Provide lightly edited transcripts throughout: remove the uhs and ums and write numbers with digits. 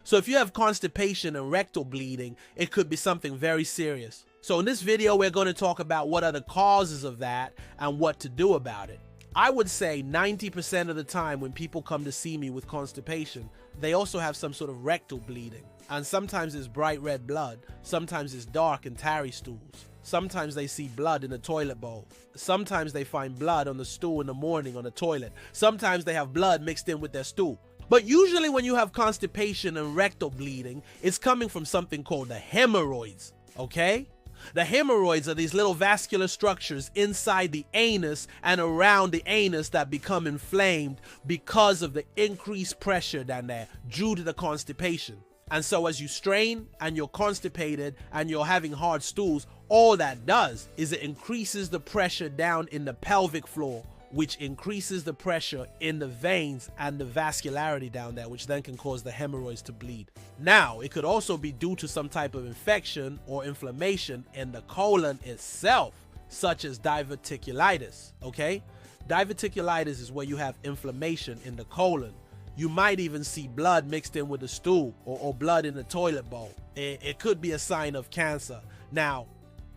So if you have constipation and rectal bleeding, it could be something very serious. So in this video, we're going to talk about what are the causes of that and what to do about it. I would say 90% of the time when people come to see me with constipation, they also have some sort of rectal bleeding. And sometimes it's bright red blood, sometimes it's dark and tarry stools. Sometimes they see blood in the toilet bowl. Sometimes they find blood on the stool in the morning on the toilet. Sometimes they have blood mixed in with their stool. But usually when you have constipation and rectal bleeding, it's coming from something called the hemorrhoids, okay? The hemorrhoids are these little vascular structures inside the anus and around the anus that become inflamed because of the increased pressure down there due to the constipation. And so as you strain and you're constipated and you're having hard stools, all that does is it increases the pressure down in the pelvic floor, which increases the pressure in the veins and the vascularity down there, which then can cause the hemorrhoids to bleed. Now, it could also be due to some type of infection or inflammation in the colon itself, such as diverticulitis, okay? Diverticulitis is where you have inflammation in the colon. You might even see blood mixed in with the stool or blood in the toilet bowl. It could be a sign of cancer. Now,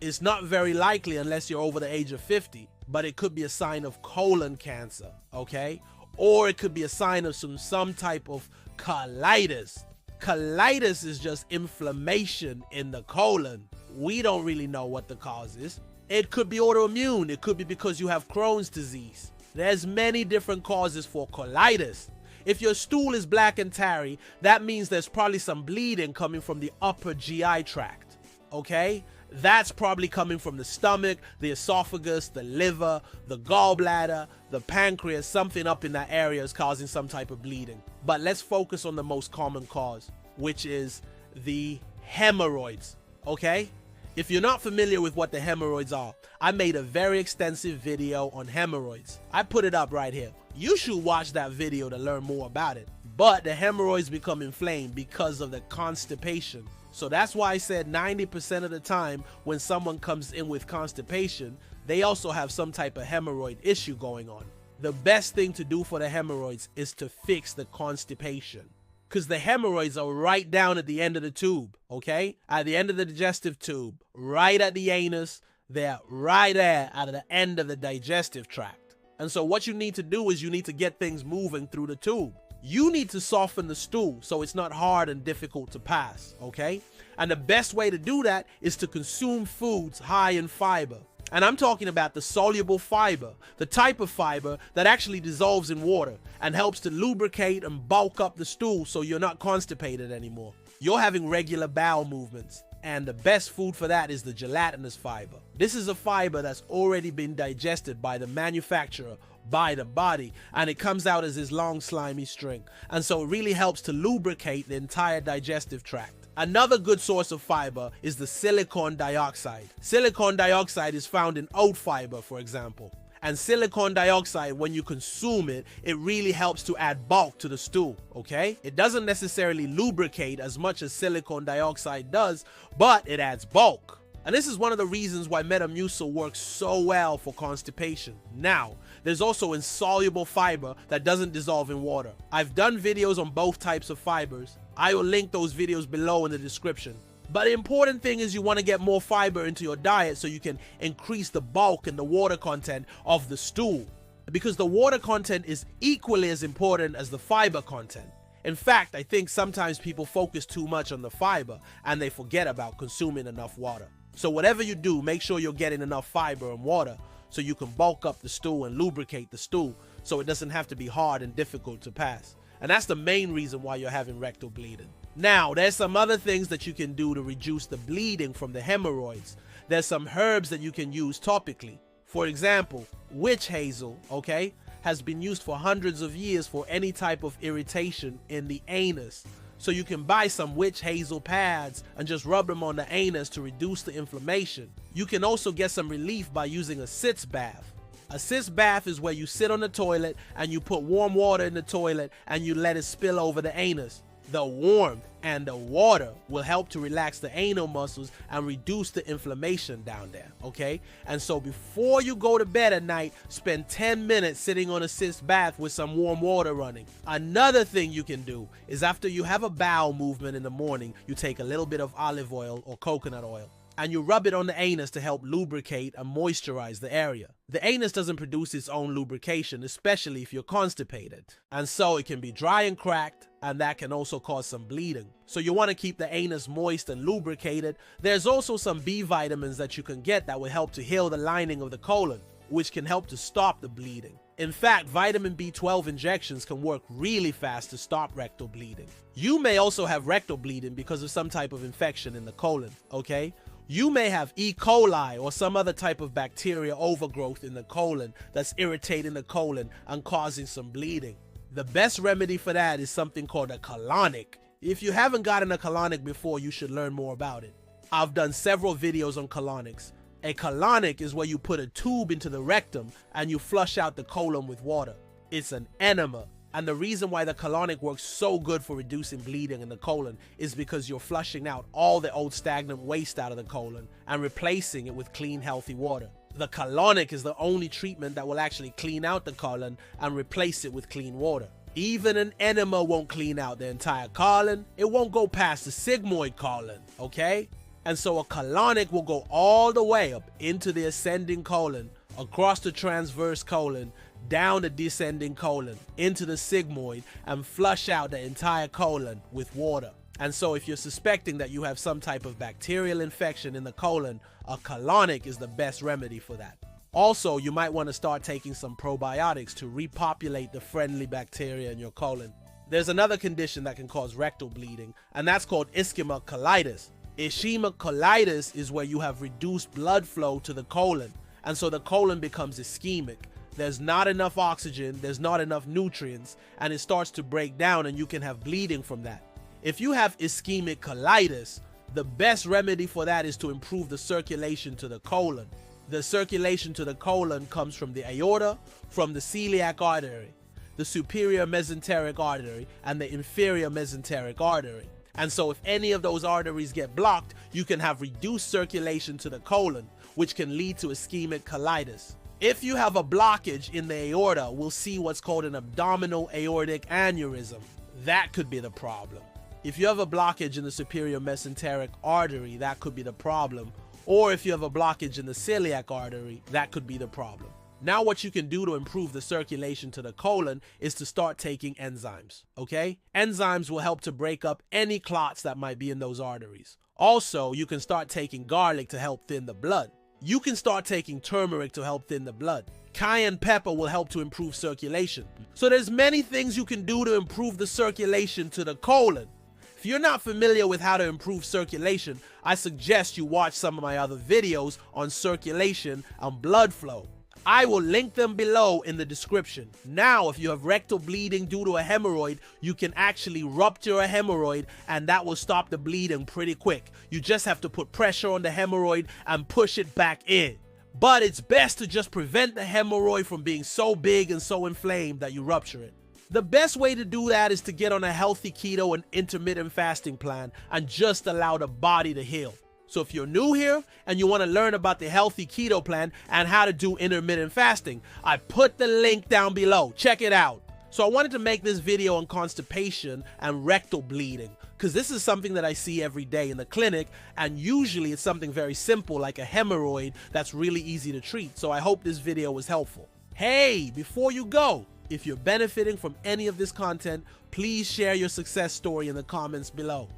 it's not very likely unless you're over the age of 50, but it could be a sign of colon cancer, okay? Or it could be a sign of some type of colitis. Colitis is just inflammation in the colon. We don't really know what the cause is. It could be autoimmune. It could be because you have Crohn's disease. There's many different causes for colitis. If your stool is black and tarry, that means there's probably some bleeding coming from the upper GI tract, okay? That's probably coming from the stomach, the esophagus, the liver, the gallbladder, the pancreas. Something up in that area is causing some type of bleeding. But let's focus on the most common cause, which is the hemorrhoids, okay? If you're not familiar with what the hemorrhoids are, I made a very extensive video on hemorrhoids. I put it up right here. You should watch that video to learn more about it. But the hemorrhoids become inflamed because of the constipation. So that's why I said 90% of the time when someone comes in with constipation, they also have some type of hemorrhoid issue going on. The best thing to do for the hemorrhoids is to fix the constipation, because the hemorrhoids are right down at the end of the tube, okay? At the end of the digestive tube, right at the anus, they're right there at the end of the digestive tract. And so what you need to do is you need to get things moving through the tube. You need to soften the stool so it's not hard and difficult to pass, okay? And the best way to do that is to consume foods high in fiber. And I'm talking about the soluble fiber, the type of fiber that actually dissolves in water and helps to lubricate and bulk up the stool so you're not constipated anymore. You're having regular bowel movements. And the best food for that is the gelatinous fiber. This is a fiber that's already been digested by the manufacturer, by the body, and it comes out as this long slimy string. And so it really helps to lubricate the entire digestive tract. Another good source of fiber is the silicon dioxide. Silicon dioxide is found in oat fiber, for example. And silicon dioxide, when you consume it, it really helps to add bulk to the stool, okay? It doesn't necessarily lubricate as much as silicon dioxide does, but it adds bulk. And this is one of the reasons why Metamucil works so well for constipation. Now, there's also insoluble fiber that doesn't dissolve in water. I've done videos on both types of fibers. I will link those videos below in the description. But the important thing is you want to get more fiber into your diet so you can increase the bulk and the water content of the stool. Because the water content is equally as important as the fiber content. In fact, I think sometimes people focus too much on the fiber and they forget about consuming enough water. So whatever you do, make sure you're getting enough fiber and water so you can bulk up the stool and lubricate the stool so it doesn't have to be hard and difficult to pass. And that's the main reason why you're having rectal bleeding. Now, there's some other things that you can do to reduce the bleeding from the hemorrhoids. There's some herbs that you can use topically. For example, witch hazel, okay, has been used for hundreds of years for any type of irritation in the anus. So you can buy some witch hazel pads and just rub them on the anus to reduce the inflammation. You can also get some relief by using a sitz bath. A sitz bath is where you sit on the toilet and you put warm water in the toilet and you let it spill over the anus. The warmth and the water will help to relax the anal muscles and reduce the inflammation down there, okay? And so before you go to bed at night, spend 10 minutes sitting on a cyst bath with some warm water running. Another thing you can do is after you have a bowel movement in the morning, you take a little bit of olive oil or coconut oil and you rub it on the anus to help lubricate and moisturize the area. The anus doesn't produce its own lubrication, especially if you're constipated. And so it can be dry and cracked, and that can also cause some bleeding. So you want to keep the anus moist and lubricated. There's also some B vitamins that you can get that will help to heal the lining of the colon, which can help to stop the bleeding. In fact, vitamin B12 injections can work really fast to stop rectal bleeding. You may also have rectal bleeding because of some type of infection in the colon, okay? You may have E. coli or some other type of bacteria overgrowth in the colon that's irritating the colon and causing some bleeding. The best remedy for that is something called a colonic. If you haven't gotten a colonic before, you should learn more about it. I've done several videos on colonics. A colonic is where you put a tube into the rectum and you flush out the colon with water. It's an enema. And the reason why the colonic works so good for reducing bleeding in the colon is because you're flushing out all the old stagnant waste out of the colon and replacing it with clean, healthy water. The colonic is the only treatment that will actually clean out the colon and replace it with clean water. Even an enema won't clean out the entire colon. It won't go past the sigmoid colon, okay? And so a colonic will go all the way up into the ascending colon, across the transverse colon, down the descending colon, into the sigmoid, and flush out the entire colon with water. And so if you're suspecting that you have some type of bacterial infection in the colon, a colonic is the best remedy for that. Also, you might want to start taking some probiotics to repopulate the friendly bacteria in your colon. There's another condition that can cause rectal bleeding, and that's called ischemic colitis. Ischemic colitis is where you have reduced blood flow to the colon, and so the colon becomes ischemic. There's not enough oxygen, there's not enough nutrients, and it starts to break down and you can have bleeding from that. If you have ischemic colitis, the best remedy for that is to improve the circulation to the colon. The circulation to the colon comes from the aorta, from the celiac artery, the superior mesenteric artery, and the inferior mesenteric artery. And so if any of those arteries get blocked, you can have reduced circulation to the colon, which can lead to ischemic colitis. If you have a blockage in the aorta, we'll see what's called an abdominal aortic aneurysm. That could be the problem. If you have a blockage in the superior mesenteric artery, that could be the problem. Or if you have a blockage in the celiac artery, that could be the problem. Now what you can do to improve the circulation to the colon is to start taking enzymes, okay? Enzymes will help to break up any clots that might be in those arteries. Also, you can start taking garlic to help thin the blood. You can start taking turmeric to help thin the blood. Cayenne pepper will help to improve circulation. So there's many things you can do to improve the circulation to the colon. If you're not familiar with how to improve circulation, I suggest you watch some of my other videos on circulation and blood flow. I will link them below in the description. Now, if you have rectal bleeding due to a hemorrhoid, you can actually rupture a hemorrhoid and that will stop the bleeding pretty quick. You just have to put pressure on the hemorrhoid and push it back in. But it's best to just prevent the hemorrhoid from being so big and so inflamed that you rupture it. The best way to do that is to get on a healthy keto and intermittent fasting plan and just allow the body to heal. So if you're new here and you want to learn about the healthy keto plan and how to do intermittent fasting, I put the link down below. Check it out. So I wanted to make this video on constipation and rectal bleeding because this is something that I see every day in the clinic, and usually it's something very simple like a hemorrhoid that's really easy to treat. So I hope this video was helpful. Hey, before you go, if you're benefiting from any of this content, please share your success story in the comments below.